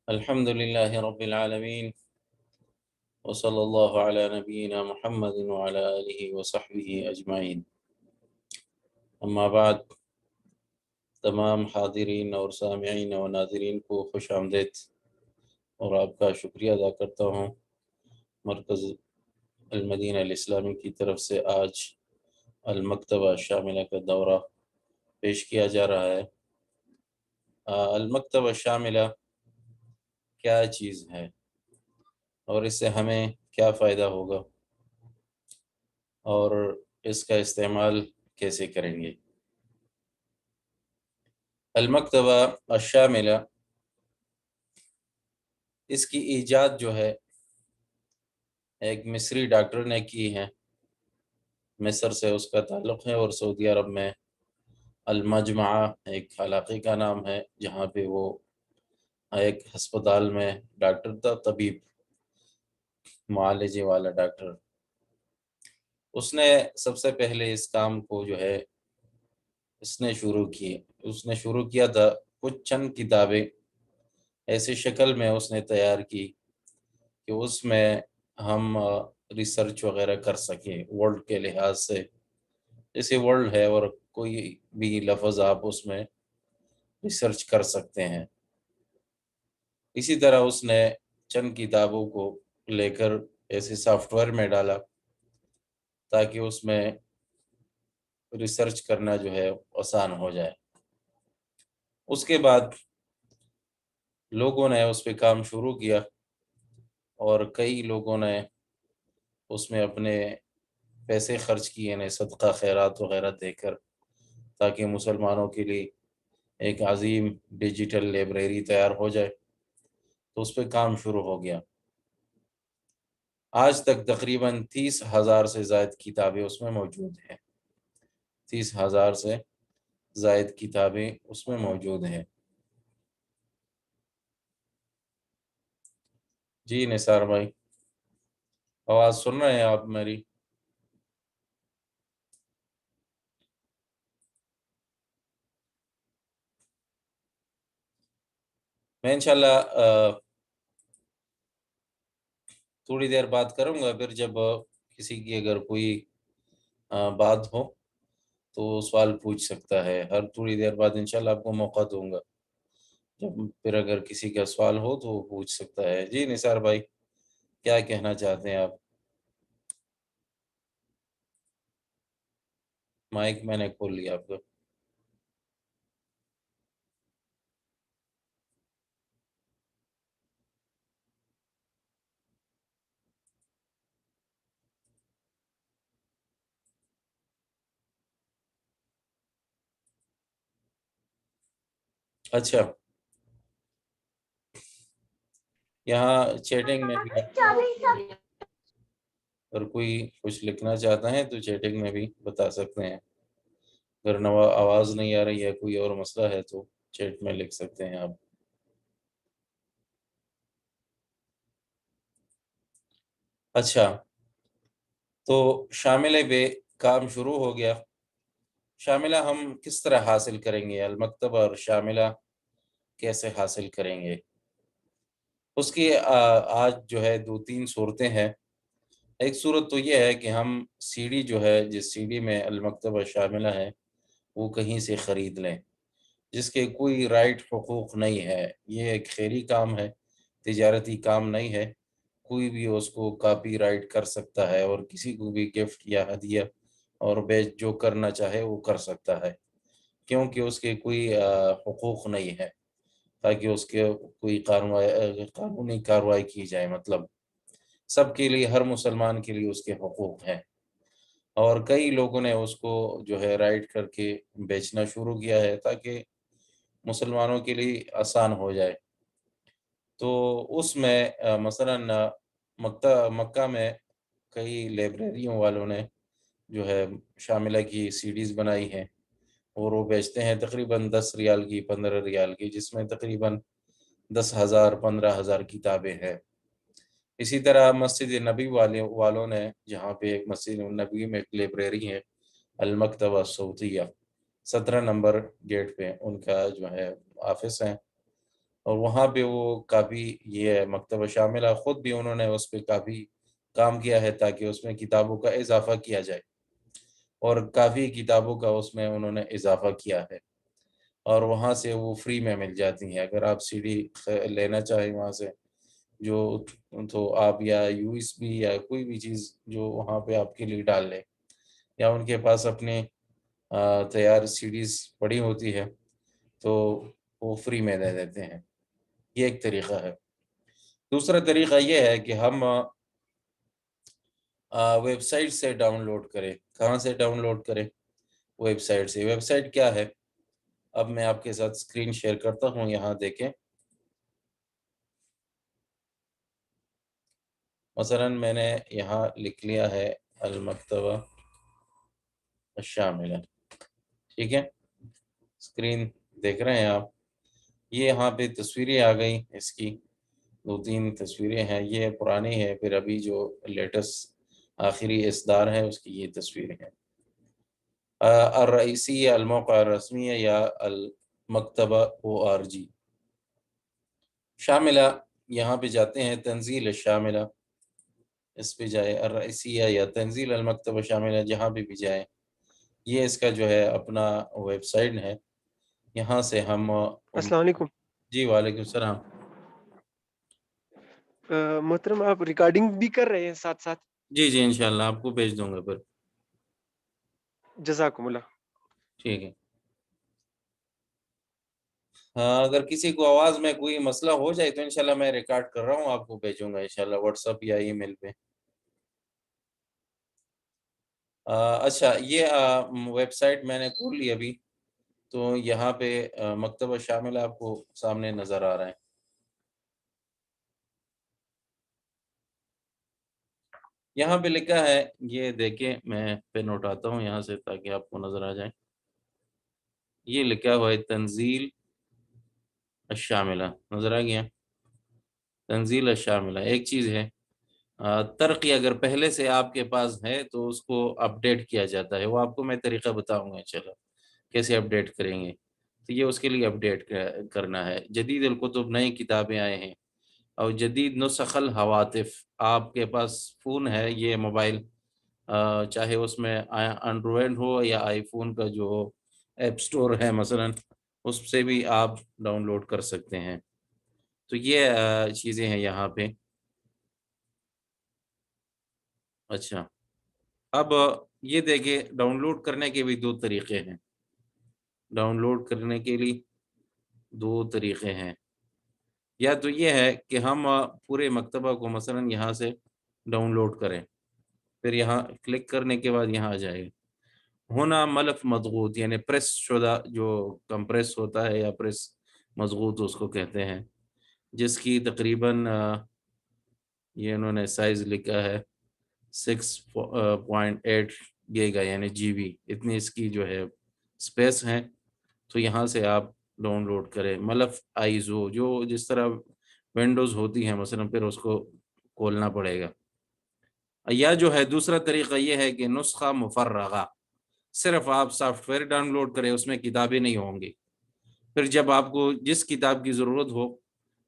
الحمد لله رب العالمين وصلى الله على نبينا محمد وعلى آله وصحبه أجمعين. اما بعد، تمام حاضرین اور سامعین و ناظرین کو خوش آمدید اور آپ کا شکریہ ادا کرتا ہوں۔ مرکز المدینہ الاسلامی کی طرف سے آج المکتبہ شاملہ کا دورہ پیش کیا جا رہا ہے۔ المکتبہ شاملہ کیا چیز ہے اور اس سے ہمیں کیا فائدہ ہوگا اور اس کا استعمال کیسے کریں گے؟ المکتبہ الشاملہ، اس کی ایجاد جو ہے ایک مصری ڈاکٹر نے کی ہے۔ مصر سے اس کا تعلق ہے اور سعودی عرب میں المجمعہ ایک علاقے کا نام ہے، جہاں پہ وہ ایک ہسپتال میں ڈاکٹر تھا، طبیب، معالجے والا ڈاکٹر۔ اس نے سب سے پہلے اس کام کو جو ہے اس نے شروع کیا تھا کچھ چند کتابیں ایسی شکل میں اس نے تیار کی کہ اس میں ہم ریسرچ وغیرہ کر سکیں ورلڈ کے لحاظ سے، جیسے ورلڈ ہے اور کوئی بھی لفظ آپ اس میں ریسرچ کر سکتے ہیں۔ اسی طرح اس نے چند کتابوں کو لے کر ایسے سافٹ ویئر میں ڈالا تاکہ اس میں ریسرچ کرنا جو ہے آسان ہو جائے۔ اس کے بعد لوگوں نے اس پہ کام شروع کیا اور کئی لوگوں نے اس میں اپنے پیسے خرچ کیے، یعنی صدقہ خیرات وغیرہ دے کر، تاکہ مسلمانوں کے لیے ایک عظیم ڈیجیٹل لائبریری تیار ہو جائے۔ تو اس پہ کام شروع ہو گیا۔ آج تک تقریباً 30,000 سے زائد کتابیں اس میں موجود ہیں۔ 30,000 سے زائد کتابیں اس میں موجود ہیں۔ جی نثار بھائی، آواز سن رہے ہیں آپ میری؟ میں انشاءاللہ تھوڑی دیر بات کروں گا، پھر جب کسی کی اگر کوئی بات ہو تو سوال پوچھ سکتا ہے۔ ہر تھوڑی دیر بعد انشاءاللہ آپ کو موقع دوں گا، جب پھر اگر کسی کا سوال ہو تو وہ پوچھ سکتا ہے۔ جی نثار بھائی، کیا کہنا چاہتے ہیں آپ؟ مائک میں نے کھول لیا آپ کا۔ اچھا، یہاں چیٹنگ میں بھی اگر کوئی کچھ لکھنا چاہتا ہے تو چیٹنگ میں بھی بتا سکتے ہیں۔ اگر آواز نہیں آ رہی ہے، کوئی اور مسئلہ ہے تو چیٹ میں لکھ سکتے ہیں آپ۔ اچھا، تو شاملہ پہ کام شروع ہو گیا۔ شاملہ ہم کس طرح حاصل کریں گے؟ المکتبہ اور شاملہ کیسے حاصل کریں گے؟ اس کی آج جو ہے 2-3 صورتیں ہیں۔ ایک صورت تو یہ ہے کہ ہم سی ڈی جو ہے، جس سی ڈی میں المکتبہ شاملہ ہے، وہ کہیں سے خرید لیں، جس کے کوئی رائٹ حقوق نہیں ہے۔ یہ ایک خیری کام ہے، تجارتی کام نہیں ہے۔ کوئی بھی اس کو کاپی رائٹ کر سکتا ہے اور کسی کو بھی گفٹ یا ہدیہ اور بیچ جو کرنا چاہے وہ کر سکتا ہے، کیونکہ اس کے کوئی حقوق نہیں ہے، تاکہ اس کے کوئی قانونی کارروائی کی جائے۔ مطلب سب کے لیے، ہر مسلمان کے لیے اس کے حقوق ہیں، اور کئی لوگوں نے اس کو جو ہے رائٹ کر کے بیچنا شروع کیا ہے تاکہ مسلمانوں کے لیے آسان ہو جائے۔ تو اس میں مثلاً مکہ میں کئی لائبریریوں والوں نے جو ہے شاملہ کی سی ڈیز بنائی ہیں اور وہ بیچتے ہیں تقریباً 10 ریال کی، 15 ریال کی، جس میں تقریباً 10,000 15,000 کتابیں ہیں۔ اسی طرح مسجد نبی والوں نے، جہاں پہ ایک مسجد نبی میں ایک لائبریری ہے، المکتبہ صوتیہ، 17 نمبر گیٹ پہ ان کا جو ہے آفس ہے، اور وہاں پہ وہ کافی یہ مکتبہ شاملہ خود بھی انہوں نے اس پہ کافی کام کیا ہے تاکہ اس میں کتابوں کا اضافہ کیا جائے، اور کافی کتابوں کا اس میں انہوں نے اضافہ کیا ہے، اور وہاں سے وہ فری میں مل جاتی ہیں۔ اگر آپ سی ڈی لینا چاہیں وہاں سے جو، تو آپ یا یو ایس بی یا کوئی بھی چیز جو وہاں پہ آپ کے لیے ڈال لیں، یا ان کے پاس اپنے تیار سی ڈیز پڑی ہوتی ہے تو وہ فری میں دے دیتے ہیں۔ یہ ایک طریقہ ہے۔ دوسرا طریقہ یہ ہے کہ ہم ویب سائٹ سے ڈاؤن لوڈ کریں۔ کہاں سے ڈاؤن لوڈ کریں؟ ویب سائٹ سے۔ ویب سائٹ کیا ہے؟ اب میں آپ کے ساتھ اسکرین شیئر کرتا ہوں، یہاں دیکھیں۔ مثلا میں نے یہاں لکھ لیا ہے المکتبہ الشاملہ، ٹھیک ہے؟ اسکرین دیکھ رہے ہیں آپ؟ یہ یہاں پہ تصویریں آ گئی، اس کی 2-3 تصویریں ہیں، یہ پرانی ہے، پھر ابھی جو لیٹسٹ آخری اصدار ہے اس کی یہ تصویریں ہیں۔ الرئیسی الموقع الرسمی یا المکتبہ ORG شاملہ، یہاں پہ جاتے ہیں تنزیل الشاملہ، اس پہ جائے الرئیسیہ یا تنزیل المکتبہ شاملہ، جہاں بھی جائیں، یہ اس کا جو ہے اپنا ویب سائٹ ہے۔ یہاں سے ہم السلام علیکم جی وعلیکم السلام۔ محترم، آپ ریکارڈنگ بھی کر رہے ہیں ساتھ ساتھ؟ جی جی انشاءاللہ آپ کو بھیج دوں گا پھر۔ جزاکم اللہ۔ ٹھیک ہے، ہاں اگر کسی کو آواز میں کوئی مسئلہ ہو جائے تو انشاءاللہ میں ریکارڈ کر رہا ہوں، آپ کو بھیجوں گا انشاءاللہ واٹس ایپ یا ای میل پہ۔ اچھا، یہ ویب سائٹ میں نے کھول لی ابھی، تو یہاں پہ مکتبہ شاملہ آپ کو سامنے نظر آ رہا ہے۔ یہاں پہ لکھا ہے، یہ دیکھیں میں پین اٹھاتا ہوں یہاں سے تاکہ آپ کو نظر آ جائے۔ یہ لکھا ہوا ہے تنزیل الشاملہ، نظر آ گیا؟ تنزیل الشاملہ ایک چیز ہے۔ ترقی اگر پہلے سے آپ کے پاس ہے تو اس کو اپڈیٹ کیا جاتا ہے، وہ آپ کو میں طریقہ بتاؤں گا چلو کیسے اپڈیٹ کریں گے۔ تو یہ اس کے لیے اپڈیٹ کرنا ہے۔ جدید الکتب، نئی کتابیں آئے ہیں، اور جدید نسخ الہواتف، آپ کے پاس فون ہے، یہ موبائل چاہے اس میں انڈرائڈ ہو یا آئی فون کا جو ایپ سٹور ہے مثلا، اس سے بھی آپ ڈاؤن لوڈ کر سکتے ہیں۔ تو یہ چیزیں ہیں یہاں پہ۔ اچھا، اب یہ دیکھیں ڈاؤن لوڈ کرنے کے بھی 2 طریقے ہیں۔ ڈاؤن لوڈ کرنے کے لیے 2 طریقے ہیں، یا تو یہ ہے کہ ہم پورے مکتبہ کو مثلا یہاں سے ڈاؤن لوڈ کریں، پھر یہاں کلک کرنے کے بعد یہاں آ جائے گا۔ ہونا ملف مضغوط، یعنی پریس شدہ، جو کمپریس ہوتا ہے یا پریس مضغوط اس کو کہتے ہیں، جس کی تقریباً یہ انہوں نے سائز لکھا ہے 6.8 گیگا یعنی جی بی، اتنی اس کی جو ہے اسپیس ہیں۔ تو یہاں سے آپ ڈاؤن لوڈ کریں ملف آئیزو، جو جس طرح ونڈوز ہوتی ہیں مثلا، پھر اس کو کھولنا پڑے گا۔ یا جو ہے دوسرا طریقہ یہ ہے کہ نسخہ مفرغہ، صرف آپ سافٹ ویئر ڈاؤن لوڈ کریں، اس میں کتابیں نہیں ہوں گی، پھر جب آپ کو جس کتاب کی ضرورت ہو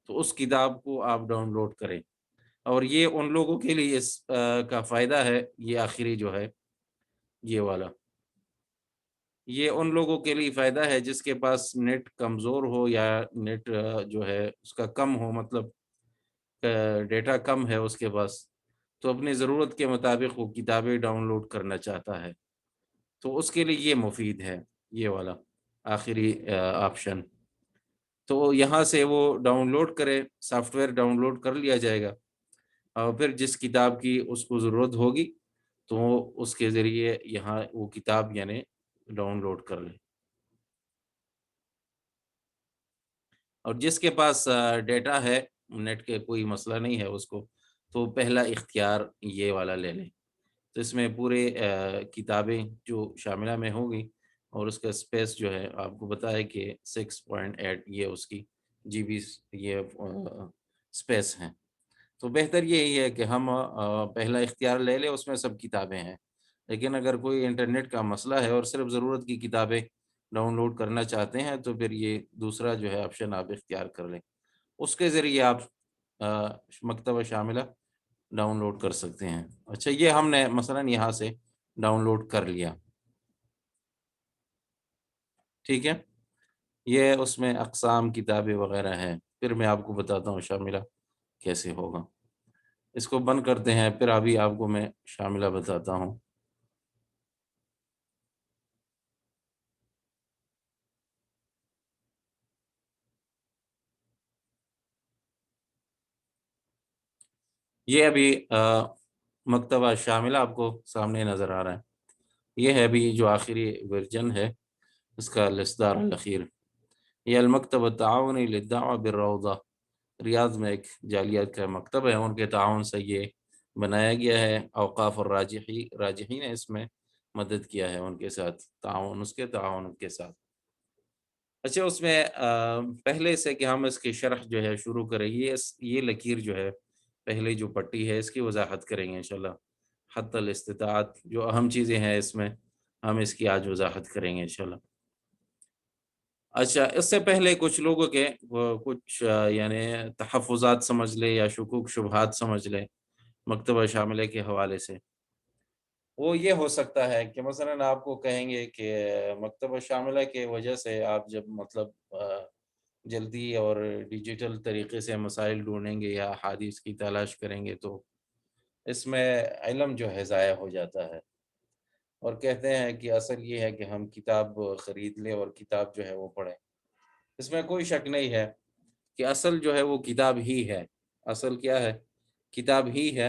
تو اس کتاب کو آپ ڈاؤن لوڈ کریں۔ اور یہ ان لوگوں کے لیے اس کا فائدہ ہے، یہ آخری جو ہے یہ والا، یہ ان لوگوں کے لیے فائدہ ہے جس کے پاس نیٹ کمزور ہو یا نیٹ جو ہے اس کا کم ہو، مطلب ڈیٹا کم ہے اس کے پاس، تو اپنی ضرورت کے مطابق وہ کتابیں ڈاؤن لوڈ کرنا چاہتا ہے، تو اس کے لیے یہ مفید ہے، یہ والا آخری آپشن۔ تو یہاں سے وہ ڈاؤن لوڈ کرے، سافٹ ویئر ڈاؤن لوڈ کر لیا جائے گا، اور پھر جس کتاب کی اس کو ضرورت ہوگی تو اس کے ذریعے یہاں وہ کتاب یعنی ڈاؤن لوڈ کر لے۔ اور جس کے پاس ڈیٹا ہے، نیٹ کے کوئی مسئلہ نہیں ہے اس کو، تو پہلا اختیار یہ والا لے لیں۔ تو اس میں پورے کتابیں جو شاملہ میں ہوگی، اور اس کا سپیس جو ہے آپ کو بتایا کہ 6.8 یہ اس کی جی بی یہ سپیس ہیں۔ تو بہتر یہی ہے کہ ہم پہلا اختیار لے لیں، اس میں سب کتابیں ہیں۔ لیکن اگر کوئی انٹرنیٹ کا مسئلہ ہے اور صرف ضرورت کی کتابیں ڈاؤن لوڈ کرنا چاہتے ہیں تو پھر یہ دوسرا جو ہے آپشن آپ اختیار کر لیں۔ اس کے ذریعے آپ مکتبہ شاملہ ڈاؤن لوڈ کر سکتے ہیں۔ اچھا، یہ ہم نے مثلاً یہاں سے ڈاؤن لوڈ کر لیا، ٹھیک ہے۔ یہ اس میں اقسام کتابیں وغیرہ ہیں، پھر میں آپ کو بتاتا ہوں شاملہ کیسے ہوگا۔ اس کو بند کرتے ہیں، پھر ابھی آپ کو میں شاملہ بتاتا ہوں۔ یہ ابھی مکتبہ شاملہ آپ کو سامنے نظر آ رہا ہے۔ یہ ہے ابھی جو آخری ورژن ہے اس کا، الاصدار الاخیر۔ یہ المکتبہ تعاونی للدعوہ بالروضہ، ریاض میں ایک جالیات کا مکتب ہے، ان کے تعاون سے یہ بنایا گیا ہے۔ اوقاف اور راجحی نے اس میں مدد کیا ہے، ان کے ساتھ تعاون، اس کے تعاون کے ساتھ۔ اچھا، اس میں پہلے سے کہ ہم اس کی شرح جو ہے شروع کریں، یہ لکیر جو ہے، پہلے جو پٹی ہے اس کی وضاحت کریں گے انشاءاللہ۔ حتی الاستطاعت جو اہم چیزیں ہیں اس میں، ہم اس کی آج وضاحت کریں گے انشاءاللہ۔ اچھا، اس سے پہلے کچھ لوگوں کے کچھ یعنی تحفظات سمجھ لے یا شکوک شبہات سمجھ لے مکتبہ شاملہ کے حوالے سے۔ وہ یہ ہو سکتا ہے کہ مثلاً آپ کو کہیں گے کہ مکتبہ شاملہ کے وجہ سے آپ جب مطلب جلدی اور ڈیجیٹل طریقے سے مسائل ڈھونڈیں گے یا احادیث کی تلاش کریں گے تو اس میں علم جو ہے ضائع ہو جاتا ہے، اور کہتے ہیں کہ اصل یہ ہے کہ ہم کتاب خرید لیں اور کتاب جو ہے وہ پڑھیں۔ اس میں کوئی شک نہیں ہے کہ اصل جو ہے وہ کتاب ہی ہے۔ اصل کیا ہے؟ کتاب ہی ہے،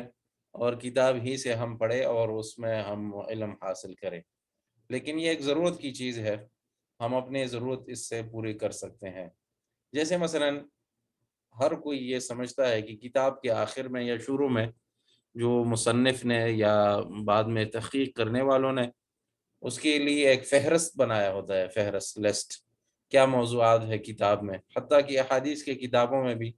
اور کتاب ہی سے ہم پڑھیں اور اس میں ہم علم حاصل کریں۔ لیکن یہ ایک ضرورت کی چیز ہے، ہم اپنے ضرورت اس سے پوری کر سکتے ہیں۔ جیسے مثلاً ہر کوئی یہ سمجھتا ہے کہ کتاب کے آخر میں یا شروع میں جو مصنف نے یا بعد میں تحقیق کرنے والوں نے اس کے لیے ایک فہرست بنایا ہوتا ہے، فہرست لسٹ، کیا موضوعات ہے کتاب میں۔ حتیٰ کہ احادیث کی کتابوں میں بھی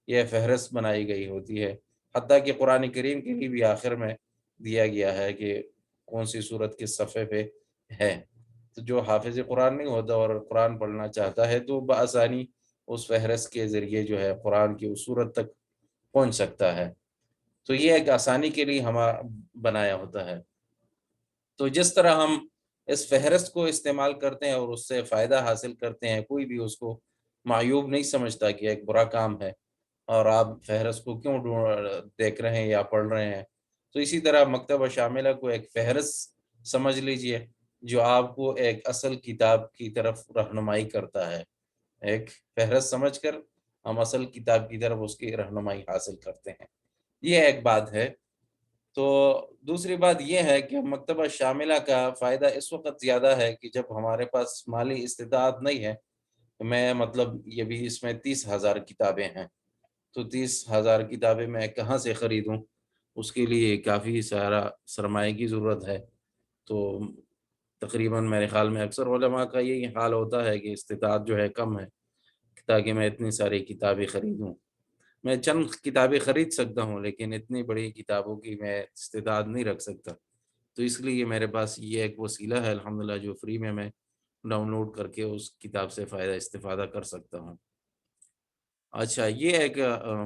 یہ فہرست بنائی گئی ہوتی ہے، حتیٰ کہ قرآن کریم کے لیے بھی آخر میں دیا گیا ہے کہ کون سی صورت کس صفحے پہ ہے۔ تو جو حافظ قرآن نہیں ہوتا اور قرآن پڑھنا چاہتا ہے تو بآسانی اس فہرست کے ذریعے جو ہے قرآن کی اس صورت تک پہنچ سکتا ہے۔ تو یہ ایک آسانی کے لیے ہمارا بنایا ہوتا ہے۔ تو جس طرح ہم اس فہرست کو استعمال کرتے ہیں اور اس سے فائدہ حاصل کرتے ہیں، کوئی بھی اس کو معیوب نہیں سمجھتا کہ ایک برا کام ہے اور آپ فہرست کو کیوں دیکھ رہے ہیں یا پڑھ رہے ہیں، تو اسی طرح مکتبہ شاملہ کو ایک فہرست سمجھ لیجئے جو آپ کو ایک اصل کتاب کی طرف رہنمائی کرتا ہے۔ ایک فہرست سمجھ کر ہم اصل کتاب کی طرف اس کی رہنمائی حاصل کرتے ہیں، یہ ایک بات ہے۔ تو دوسری بات یہ ہے کہ مکتبہ شاملہ کا فائدہ اس وقت زیادہ ہے کہ جب ہمارے پاس مالی استطاعت نہیں ہے، میں مطلب یہ بھی اس میں 30,000 کتابیں ہیں، تو 30,000 کتابیں میں کہاں سے خریدوں؟ اس کے لیے کافی سارا سرمایہ کی ضرورت ہے۔ تو تقریباً میرے خیال میں اکثر علماء کا یہی حال ہوتا ہے کہ استطاعت جو ہے کم ہے تاکہ میں اتنی ساری کتابیں خریدوں۔ میں چند کتابیں خرید سکتا ہوں لیکن اتنی بڑی کتابوں کی میں استعداد نہیں رکھ سکتا، تو اس لیے میرے پاس یہ ایک وسیلہ ہے الحمدللہ جو فری میں ڈاؤن لوڈ کر کے اس کتاب سے استفادہ کر سکتا ہوں۔ اچھا، یہ ایک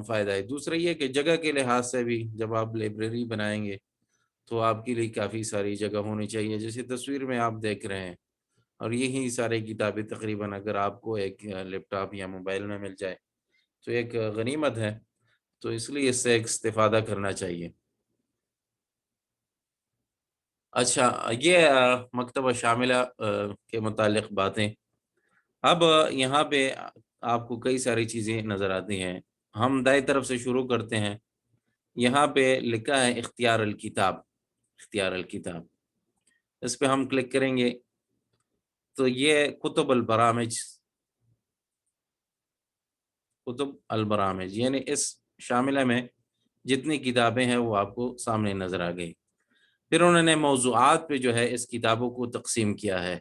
فائدہ ہے۔ دوسرا یہ کہ جگہ کے لحاظ سے بھی جب آپ لائبریری بنائیں گے تو آپ کے لیے کافی ساری جگہ ہونی چاہیے، جیسے تصویر میں آپ دیکھ رہے ہیں، اور یہی سارے کتابیں تقریباً اگر آپ کو ایک لیپ ٹاپ یا موبائل میں مل جائے تو ایک غنیمت ہے، تو اس لیے اس سے ایک استفادہ کرنا چاہیے۔ اچھا، یہ مکتبہ شاملہ کے متعلق باتیں۔ اب یہاں پہ آپ کو کئی ساری چیزیں نظر آتی ہیں، ہم دائیں طرف سے شروع کرتے ہیں۔ یہاں پہ لکھا ہے اختیار الکتاب، اختیار الکتاب، اس پہ ہم کلک کریں گے تو یہ کتب البرامج، کتب البرامج یعنی اس شاملہ میں جتنی کتابیں ہیں وہ آپ کو سامنے نظر آ گئی۔ پھر انہوں نے موضوعات پہ جو ہے اس کتابوں کو تقسیم کیا ہے،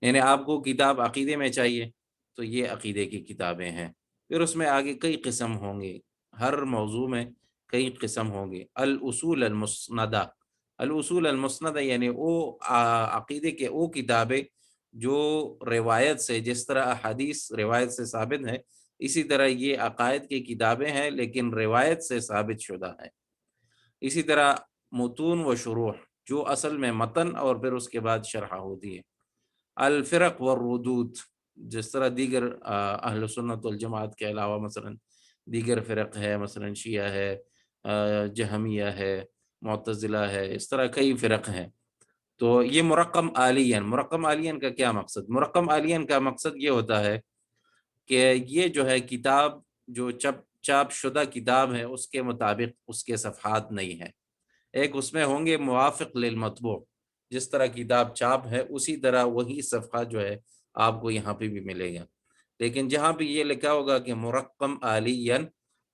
یعنی آپ کو کتاب عقیدے میں چاہیے تو یہ عقیدے کی کتابیں ہیں۔ پھر اس میں آگے کئی قسم ہوں گے، ہر موضوع میں کئی قسم ہوں گے۔ الاصول المسندہ، الاصول المسندہ یعنی وہ عقیدے کے وہ کتابیں جو روایت سے، جس طرح حدیث روایت سے ثابت ہے، اسی طرح یہ عقائد کی کتابیں ہیں لیکن روایت سے ثابت شدہ ہے۔ اسی طرح متون و شروح جو اصل میں متن اور پھر اس کے بعد شرح ہوتی ہے۔ الفرق والردود جس طرح دیگر اہل سنت والجماعت کے علاوہ مثلا دیگر فرق ہے، مثلا شیعہ ہے، جہمیہ ہے، معتزلہ ہے، اس طرح کئی فرق ہیں۔ تو یہ مرقم عالین کا کیا مقصد؟ مرقم عالین کا مقصد یہ ہوتا ہے کہ یہ جو ہے کتاب جو چاپ شدہ کتاب ہے اس کے مطابق اس کے صفحات نہیں ہیں، ایک اس میں ہوں گے موافق للمطبوع، جس طرح کتاب چاپ ہے اسی طرح وہی صفحہ جو ہے آپ کو یہاں پہ بھی ملے گا۔ لیکن جہاں پہ یہ لکھا ہوگا کہ مرقم عالین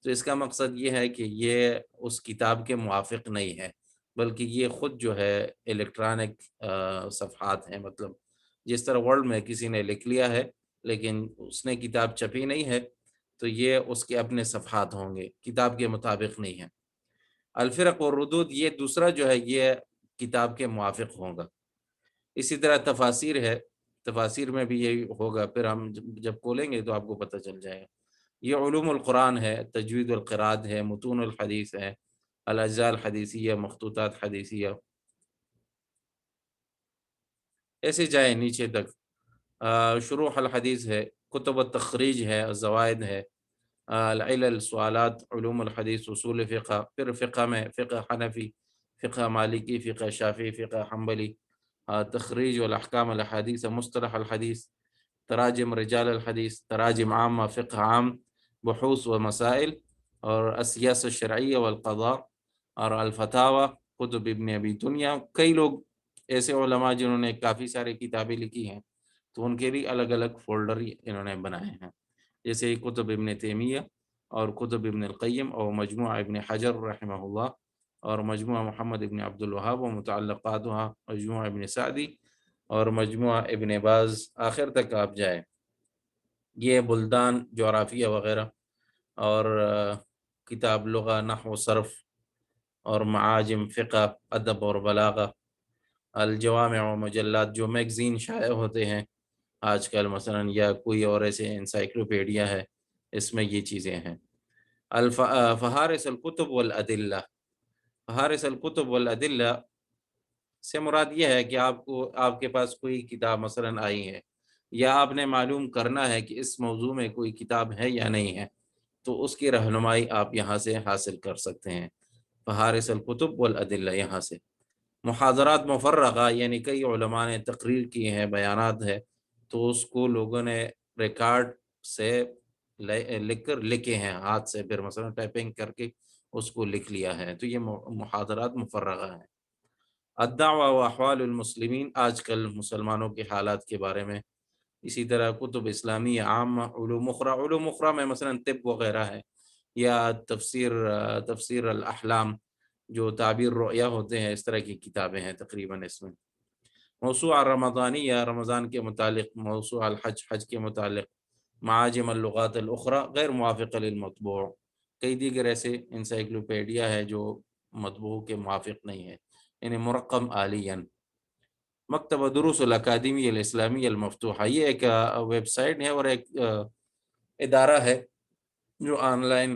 تو اس کا مقصد یہ ہے کہ یہ اس کتاب کے موافق نہیں ہے، بلکہ یہ خود جو ہے الیکٹرانک صفحات ہیں، مطلب جس طرح ورلڈ میں کسی نے لکھ لیا ہے لیکن اس نے کتاب چھپی نہیں ہے تو یہ اس کے اپنے صفحات ہوں گے، کتاب کے مطابق نہیں ہے۔ الفرق والردود یہ دوسرا جو ہے یہ کتاب کے موافق ہوگا۔ اسی طرح تفاسیر ہے، تفاسیر میں بھی یہی ہوگا، پھر ہم جب کھولیں گے تو آپ کو پتہ چل جائے گا۔ یہ علوم القرآن ہے، تجوید القرآن ہے، متون الحدیث ہے، الاجزاء الحدیثیہ، مخطوطات حدیثیہ، ایسے جائیں نیچے تک۔ شروح الحدیث ہے، کتب التخریج ہے، زوائد ہے، العلل، سوالات، علوم الحدیث، اصول فقہ، پھر فقہ میں فقہ حنفی، فقہ مالکی، فقہ شافعی، فقہ حنبلی، تخریج والاحکام الحدیث، مصطلح الحدیث، تراجم رجال الحدیث، تراجم عامہ، فقہ عام، بحوث و مسائل، اور السیاسة الشرعیہ والقضاء، اور الفتاوی، کتب ابن ابی دنیا۔ کئی لوگ ایسے علماء جنہوں نے کافی سارے کتابیں لکھی ہیں تو ان کے بھی الگ الگ فولڈر انہوں نے بنائے ہیں، جیسے کتب ابن تیمیہ اور کتب ابن القیم اور مجموعہ ابن حجر رحمہ اللہ اور مجموعہ محمد ابن عبد الوہاب و متعلقاتها، مجموعہ ابن سعدی اور مجموعہ ابن باز، آخر تک آپ جائیں۔ یہ بلدان، جغرافیہ وغیرہ، اور کتاب لغہ، نحو، صرف اور معاجم، فقہ، ادب اور بلاغہ، الجوامع و مجلات جو میگزین شائع ہوتے ہیں آج کل مثلا، یا کوئی اور ایسے انسائکلوپیڈیا ہے، اس میں یہ چیزیں ہیں۔ فہارس الکتب والادلہ، فہارس الکتب والادلہ سے مراد یہ ہے کہ آپ کے پاس کوئی کتاب مثلا آئی ہے یا آپ نے معلوم کرنا ہے کہ اس موضوع میں کوئی کتاب ہے یا نہیں ہے تو اس کی رہنمائی آپ یہاں سے حاصل کر سکتے ہیں۔ فہارس الکتب والادلہ، یہاں سے محاضرات مفرغہ یعنی کئی علماء نے تقریر کی ہیں، بیانات ہے تو اس کو لوگوں نے ریکارڈ سے لکھ کر لکھے ہیں ہاتھ سے، پھر مثلا ٹائپنگ کر کے اس کو لکھ لیا ہے، تو یہ محاضرات مفرغہ ہیں۔ الدعوہ و احوال المسلمین، آج کل مسلمانوں کے حالات کے بارے میں۔ اسی طرح کتب اسلامی عامہ، علوم اخرى میں مثلا طب وغیرہ ہے، یا تفسیر الاحلام جو تعبیر رؤیا ہوتے ہیں، اس طرح کی کتابیں ہیں تقریباً اس میں۔ موسوعہ رمضانیہ، رمضان کے متعلق، موسوعہ الحج، حج کے متعلق، معاجم اللغات الاخرى غیر موافق للمطبوع، کئی دیگر ایسے انسائکلوپیڈیا ہے جو مطبوع کے موافق نہیں ہے، یعنی مرقم عالین۔ مکتبہ دروس الاکادمی الاسلامی المفتوحہ، یہ ایک ویب سائٹ ہے اور ایک ادارہ ہے جو آن لائن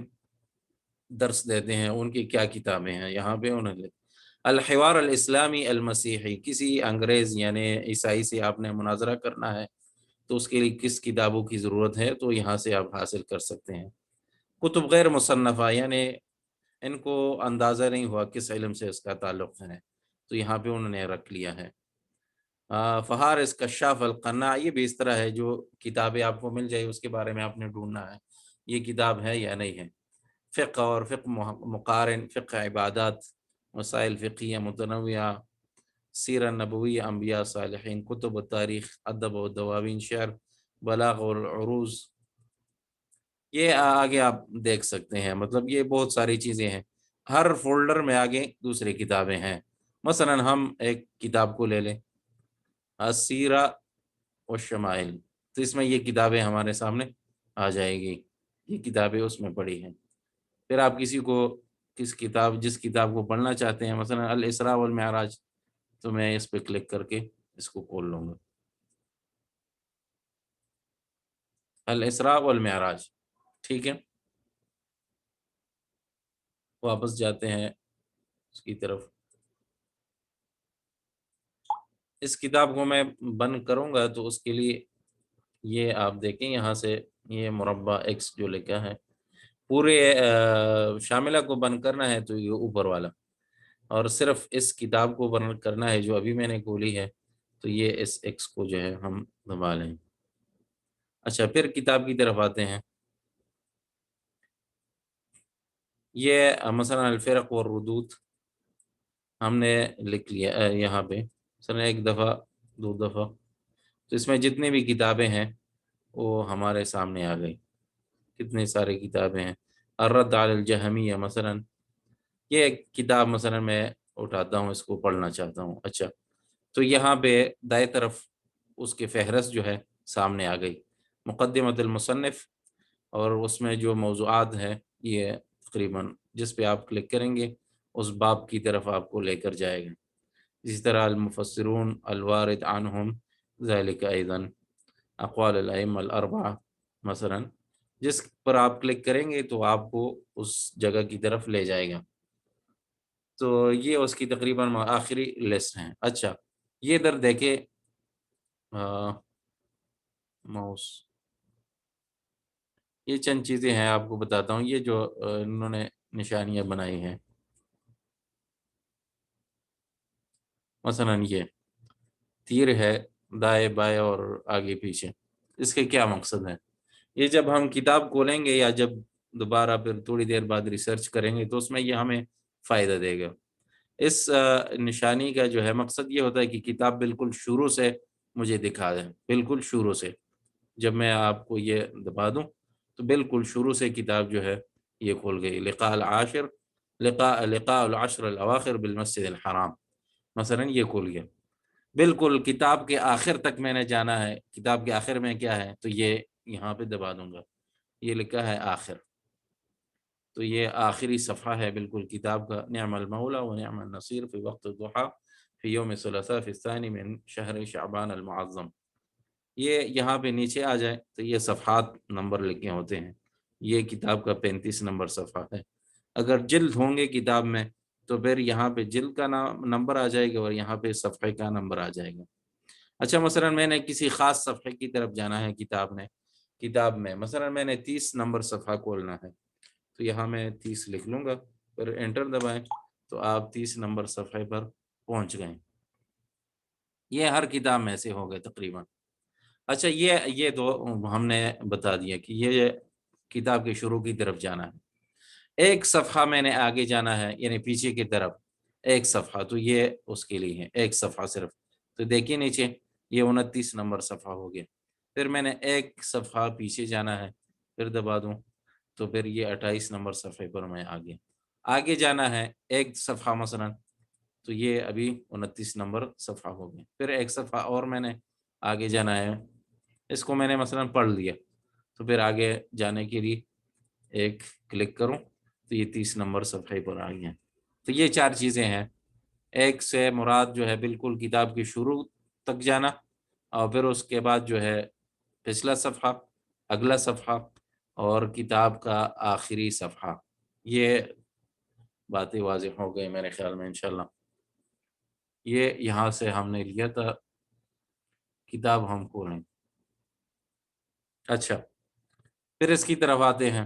درس دیتے ہیں، ان کی کیا کتابیں ہیں یہاں پہ انہوں نے۔ الحوار الاسلامی المسیحی، کسی انگریز یعنی عیسائی سے آپ نے مناظرہ کرنا ہے تو اس کے لیے کس کتابوں کی ضرورت ہے تو یہاں سے آپ حاصل کر سکتے ہیں۔ کتب غیر مصنفہ، یعنی ان کو اندازہ نہیں ہوا کس علم سے اس کا تعلق ہے تو یہاں پہ انہوں نے رکھ لیا ہے۔ فہارس کشاف القناع، یہ بھی اس طرح ہے، جو کتابیں آپ کو مل جائے اس کے بارے میں آپ نے ڈھونڈنا ہے یہ کتاب ہے یا نہیں ہے۔ فقہ اور فقہ مقارن، فقہ عبادات، مسائل فقہیہ متنوعہ، سیرہ نبوی، انبیاء صالحین، کتب التاریخ، ادب و دواوین، شعر، بلاغ اور عروض، یہ آگے آپ دیکھ سکتے ہیں۔ مطلب یہ بہت ساری چیزیں ہیں، ہر فولڈر میں آگے دوسری کتابیں ہیں۔ مثلا ہم ایک کتاب کو لے لیں، السیرہ والشمائل، تو اس میں یہ کتابیں ہمارے سامنے آ جائے گی، یہ کتابیں اس میں پڑھی ہیں۔ پھر آپ کسی کو جس کتاب کو پڑھنا چاہتے ہیں، مثلا الاسراء والمعراج، تو میں اس پہ کلک کر کے اس کو کھول لوں گا، الاسراء والمعراج۔ ٹھیک ہے، واپس جاتے ہیں اس کی طرف. اس کتاب کو میں بند کروں گا تو اس کے لیے یہ آپ دیکھیں یہاں سے یہ مربع ایکس جو لکھا ہے، پورے شاملہ کو بند کرنا ہے تو یہ اوپر والا، اور صرف اس کتاب کو بند کرنا ہے جو ابھی میں نے کھولی ہے تو یہ اس ایکس کو جو ہے ہم دبا لیں. اچھا، پھر کتاب کی طرف آتے ہیں. یہ مثلا الفرق والردود ہم نے لکھ لیا یہاں پہ مثلا ایک دفعہ، دو دفعہ، تو اس میں جتنی بھی کتابیں ہیں وہ ہمارے سامنے آ گئی. کتنے سارے کتابیں ہیں. الرد علی الجہمیہ مثلا، یہ ایک کتاب مثلا میں اٹھاتا ہوں، اس کو پڑھنا چاہتا ہوں. اچھا، تو یہاں پہ دائیں طرف اس کے فہرست جو ہے سامنے آ گئی، مقدمۃ المصنف، اور اس میں جو موضوعات ہیں یہ تقریباً جس پہ آپ کلک کریں گے اس باب کی طرف آپ کو لے کر جائے گا. اسی طرح المفسرون الوارد عنہم ذالک ایضاً، اقوال الائمہ الاربعہ مثلا، جس پر آپ کلک کریں گے تو آپ کو اس جگہ کی طرف لے جائے گا. تو یہ اس کی تقریباً آخری لسٹ ہیں. اچھا، یہ ادھر دیکھیں ماؤس، یہ چند چیزیں ہیں آپ کو بتاتا ہوں، یہ جو انہوں نے نشانیاں بنائی ہیں. مثلا یہ تیر ہے دائیں بائیں اور آگے پیچھے، اس کے کیا مقصد ہے؟ یہ جب ہم کتاب کھولیں گے یا جب دوبارہ پھر تھوڑی دیر بعد ریسرچ کریں گے تو اس میں یہ ہمیں فائدہ دے گا. اس نشانی کا جو ہے مقصد یہ ہوتا ہے کہ کتاب بالکل شروع سے مجھے دکھا دیں، بالکل شروع سے. جب میں آپ کو یہ دبا دوں تو بالکل شروع سے کتاب جو ہے یہ کھول گئی. لقاء العشر الاواخر بالمسجد الحرام مثلا، یہ کھول گیا. بالکل کتاب کے آخر تک میں نے جانا ہے، کتاب کے آخر میں کیا ہے تو یہ یہاں پہ دبا دوں گا، یہ لکھا ہے آخر، تو یہ آخری صفحہ ہے بالکل کتاب کا. نعم المولا و نعم النصیر فی وقت الضحیٰ فی یوم الثلاثاء فی الثانی من شہر شعبان المعظم. یہ یہاں پہ نیچے آ جائے تو یہ صفحات نمبر لکھے ہوتے ہیں. یہ کتاب کا 35 نمبر صفحہ ہے. اگر جلد ہوں گے کتاب میں تو پھر یہاں پہ جلد کا نمبر آ جائے گا اور یہاں پہ صفحے کا نمبر آ جائے گا. اچھا، مثلا میں نے کسی خاص صفحے کی طرف جانا ہے کتاب میں مثلا میں نے 30 نمبر صفحہ کھولنا ہے تو یہاں میں 30 لکھ لوں گا، پھر انٹر دبائیں تو آپ 30 نمبر صفحے پر پہنچ گئے. یہ ہر کتاب میں سے ہو گئے تقریباً. اچھا، یہ دو ہم نے بتا دیا کہ یہ کتاب کے شروع کی طرف جانا ہے. ایک صفحہ میں نے آگے جانا ہے یعنی پیچھے کی طرف ایک صفحہ، تو یہ اس کے لیے ہے ایک صفحہ صرف. تو دیکھیے نیچے یہ 29 نمبر صفحہ ہو گیا. پھر میں نے ایک صفحہ پیچھے جانا ہے، پھر دبا دوں تو پھر یہ 28 نمبر صفحے پر میں آگے جانا ہے ایک صفحہ مثلا، تو یہ ابھی 29 نمبر صفحہ ہو گیا. پھر ایک صفحہ اور میں نے آگے جانا ہے، اس کو میں نے مثلا پڑھ لیا تو پھر آگے جانے کے لیے ایک کلک کروں تو یہ 30 نمبر صفحے پر آ گیا. تو یہ 4 چیزیں ہیں. ایک سے مراد جو ہے بالکل کتاب کی شروع تک جانا، اور پھر اس کے بعد جو ہے پچھلا صفحہ، اگلا صفحہ، اور کتاب کا آخری صفحہ. یہ باتیں واضح ہو گئی میرے خیال میں انشاءاللہ. یہ یہاں سے ہم نے لیا تھا، کتاب ہم کھولیں. اچھا، پھر اس کی طرف آتے ہیں.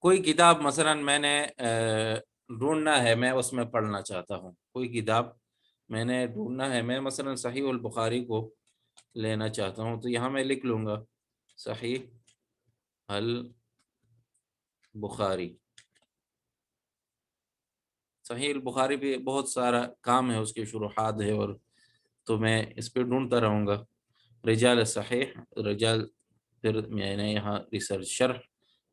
کوئی کتاب مثلا میں نے ڈھونڈنا ہے، میں اس میں پڑھنا چاہتا ہوں. کوئی کتاب میں نے ڈھونڈنا ہے، میں مثلا صحیح البخاری کو لینا چاہتا ہوں تو یہاں میں لکھ لوں گا صحیح البخاری. صحیح البخاری پہ بہت سارا کام ہے، اس کے شروحات ہے، اور تو میں اس پہ ڈھونڈتا رہوں گا. رجال صحیح، رجال، پھر میں نے یہاں ریسرچ شرح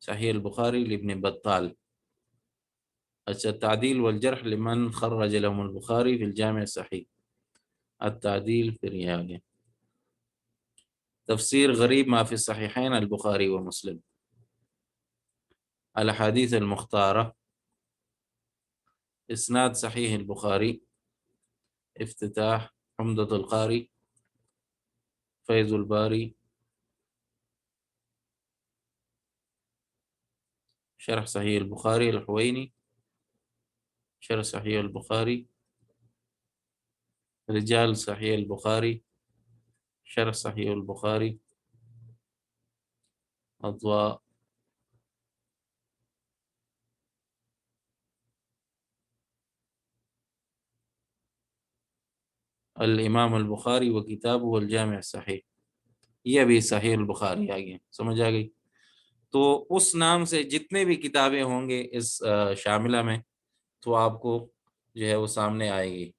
صحیح البخاری لابن بطال. اچھا، تعدیل والجرح لمن خرج لهم البخاری فی الجامع الصحیح، التعدیل، پھر یہ آگے تفسیر غریب ما فی الصحیحین البخاری و مسلم، الحدیث المختارہ، اسناد صحیح البخاری، افتتاح عمدۃ القاری، فیض الباری شرح صحیح البخاری الحوینی، شرح صحیح البخاری، رجال صحیح البخاری، شرح صحیح البخاری، اضواء، الامام البخاری و کتابہ الجامع صحیح، یہ ابھی صحیح البخاری آ گیا، سمجھ آ گئی؟ تو اس نام سے جتنے بھی کتابیں ہوں گے اس شاملہ میں، تو آپ کو جو ہے وہ سامنے آئے گی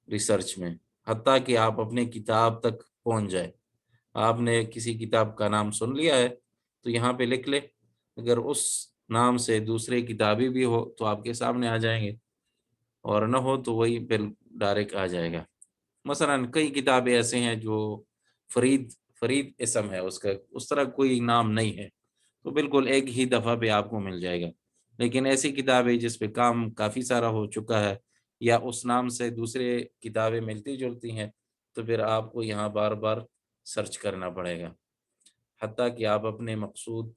ریسرچ میں، حتیٰ کہ آپ اپنے کتاب تک پہنچ جائے۔ آپ نے کسی کتاب کا نام سن لیا ہے تو یہاں پہ لکھ لے، اگر اس نام سے دوسرے کتابی بھی ہو تو آپ کے سامنے آ جائیں گے، اور نہ ہو تو وہی پھر ڈائریکٹ آ جائے گا۔ مثلا کئی کتابیں ایسے ہیں جو فرید فرید اسم ہے اس کا، اس طرح کوئی نام نہیں ہے، تو بالکل ایک ہی دفعہ پہ آپ کو مل جائے گا۔ لیکن ایسی کتابیں جس پہ کام کافی سارا ہو چکا ہے، یا اس نام سے دوسرے کتابیں ملتی جلتی ہیں، تو پھر آپ کو یہاں بار بار سرچ کرنا پڑے گا حتیٰ کہ آپ اپنے مقصود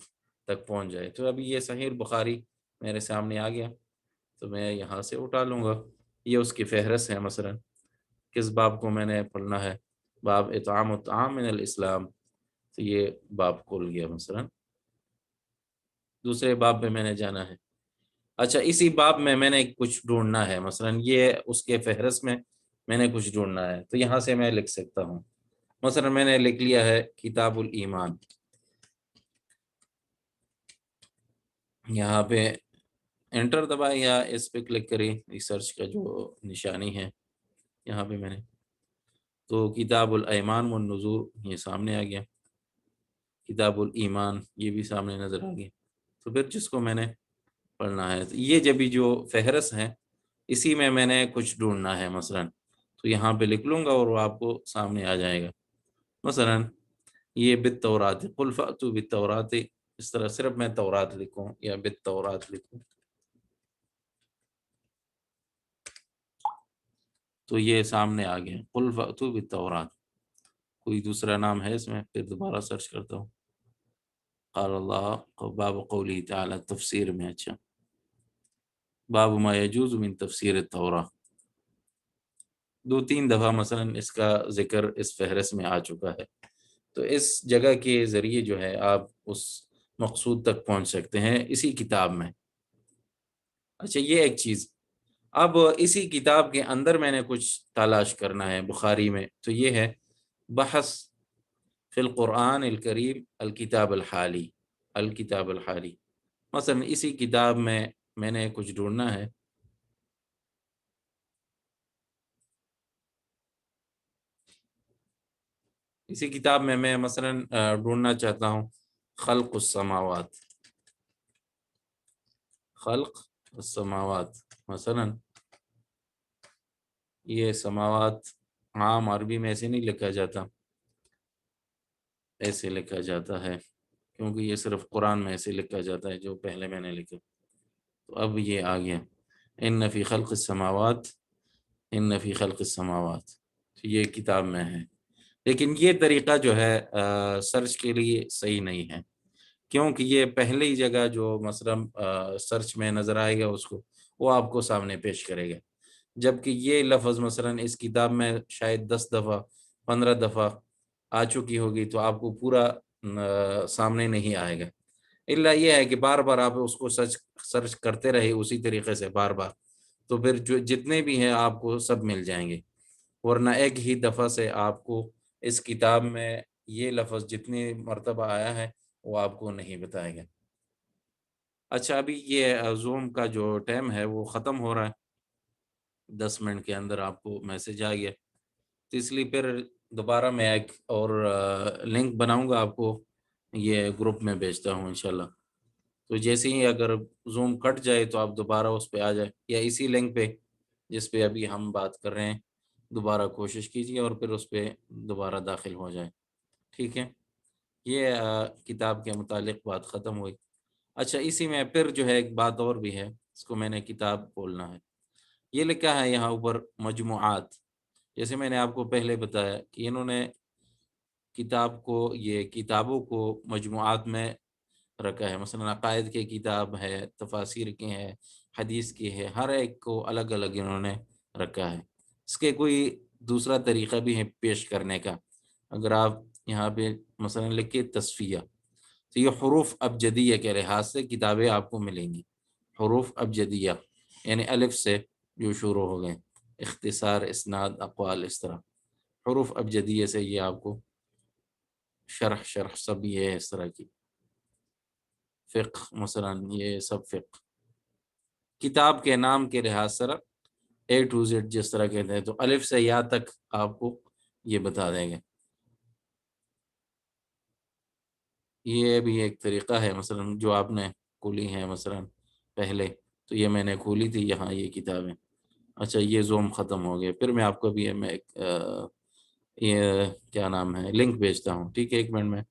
تک پہنچ جائے۔ تو ابھی یہ صحیح البخاری میرے سامنے آ گیا، تو میں یہاں سے اٹھا لوں گا، یہ اس کی فہرست ہے۔ مثلا کس باب کو میں نے پڑھنا ہے، باب اطعام الطعام من الاسلام، تو یہ باب کھول گیا۔ مثلا دوسرے باب میں نے جانا ہے، اچھا اسی باب میں نے کچھ ڈھونڈنا ہے، مثلا یہ اس کے فہرست میں نے کچھ ڈھونڈنا ہے، تو یہاں سے میں لکھ سکتا ہوں۔ مثلا میں نے لکھ لیا ہے کتاب الایمان، یہاں پہ انٹر دبائے یا اس پہ کلک کریں، ریسرچ کا جو نشانی ہے یہاں پہ میں نے، تو کتاب الایمان والنذور یہ سامنے آ گیا، کتاب الایمان یہ بھی سامنے نظر آ گیا۔ تو پھر جس کو میں نے پڑھنا ہے، یہ جب بھی جو فہرست ہے اسی میں نے کچھ ڈھونڈنا ہے مثلا، تو یہاں پہ لکھ لوں گا اور وہ آپ کو سامنے آ جائے گا۔ مثلا یہ بالتورات، قل فأتوا بالتورات، اس طرح صرف میں تورات لکھوں یا بالتورات لکھوں تو یہ سامنے آ گیا، قل فأتوا بالتورات۔ کوئی دوسرا نام ہے اس میں؟ پھر دوبارہ سرچ کرتا ہوں، قال اللہ، باب قولی تعالی، تفسیر میں، اچھا باب ما یجوز من تفسیر التوراہ، دو تین دفعہ مثلا اس کا ذکر اس فہرست میں آ چکا ہے، تو اس جگہ کے ذریعے جو ہے آپ اس مقصود تک پہنچ سکتے ہیں اسی کتاب میں۔ اچھا یہ ایک چیز، اب اسی کتاب کے اندر میں نے کچھ تلاش کرنا ہے بخاری میں، تو یہ ہے بحث فی القرآن الکریم الکتاب الحالی، الکتاب الحالی، مثلا اسی کتاب میں نے کچھ ڈھونڈنا ہے، اسی کتاب میں مثلا ڈھونڈنا چاہتا ہوں خلق السماوات، خلق السماوات، مثلا یہ سماوات عام عربی میں ایسے نہیں لکھا جاتا، ایسے لکھا جاتا ہے کیونکہ یہ صرف قرآن میں ایسے لکھا جاتا ہے جو پہلے میں نے لکھا، تو اب یہ آ گیا ان فی خلق السماوات، ان فی خلق السماوات، تو یہ کتاب میں ہے۔ لیکن یہ طریقہ جو ہے سرچ کے لیے صحیح نہیں ہے، کیونکہ یہ پہلی جگہ جو مثلا سرچ میں نظر آئے گا اس کو وہ آپ کو سامنے پیش کرے گا، جبکہ یہ لفظ مثلا اس کتاب میں شاید 10 دفعہ 15 دفعہ آ چکی ہوگی، تو آپ کو پورا سامنے نہیں آئے گا، الا یہ ہے کہ بار بار آپ اس کو سرچ کرتے رہے اسی طریقے سے بار بار، تو پھر جو جتنے بھی ہیں آپ کو سب مل جائیں گے، ورنہ ایک ہی دفعہ سے آپ کو اس کتاب میں یہ لفظ جتنی مرتبہ آیا ہے وہ آپ کو نہیں بتائے گا۔ اچھا ابھی یہ زوم کا جو ٹائم ہے وہ ختم ہو رہا ہے، 10 منٹ کے اندر آپ کو میسج آ گیا، تو اس لیے پھر دوبارہ میں ایک اور لنک بناؤں گا، آپ کو یہ گروپ میں بھیجتا ہوں انشاءاللہ، تو جیسے ہی اگر زوم کٹ جائے تو آپ دوبارہ اس پہ آ جائے، یا اسی لنک پہ جس پہ ابھی ہم بات کر رہے ہیں دوبارہ کوشش کیجیے اور پھر اس پہ دوبارہ داخل ہو جائے، ٹھیک ہے؟ یہ کتاب کے متعلق بات ختم ہوئی۔ اچھا اسی میں پھر جو ہے ایک بات اور بھی ہے، اس کو میں نے کتاب کھولنا ہے، یہ لکھا ہے یہاں اوپر مجموعات، جیسے میں نے آپ کو پہلے بتایا کہ انہوں نے کتاب کو، یہ کتابوں کو مجموعات میں رکھا ہے، مثلا عقائد کی کتاب ہے، تفاسیر کی ہے، حدیث کی ہے، ہر ایک کو الگ الگ انہوں نے رکھا ہے۔ اس کے کوئی دوسرا طریقہ بھی ہے پیش کرنے کا، اگر آپ یہاں پہ مثلا لکھیں تصفیہ، تو یہ حروف ابجدیہ کے لحاظ سے کتابیں آپ کو ملیں گی، حروف ابجدیہ یعنی الف سے جو شروع ہو گئے، اختصار، اسناد، اقوال، اس طرح حروف ابجدیہ سے یہ آپ کو شرح سب یہ ہے اس طرح کی، فقہ مثلا یہ سب فقہ کتاب کے نام کے لحاظ سے اے ٹو زیڈ جس طرح کہتے ہیں، تو الف سے یا تک آپ کو یہ بتا دیں گے۔ یہ بھی ایک طریقہ ہے، مثلا جو آپ نے کھولی ہے مثلا پہلے، تو یہ میں نے کھولی تھی یہاں یہ کتابیں، اچھا یہ زوم ختم ہو گئے، پھر میں آپ کو بھی میں یہ کیا نام ہے لنک بھیجتا ہوں، ٹھیک ہے، 1 منٹ میں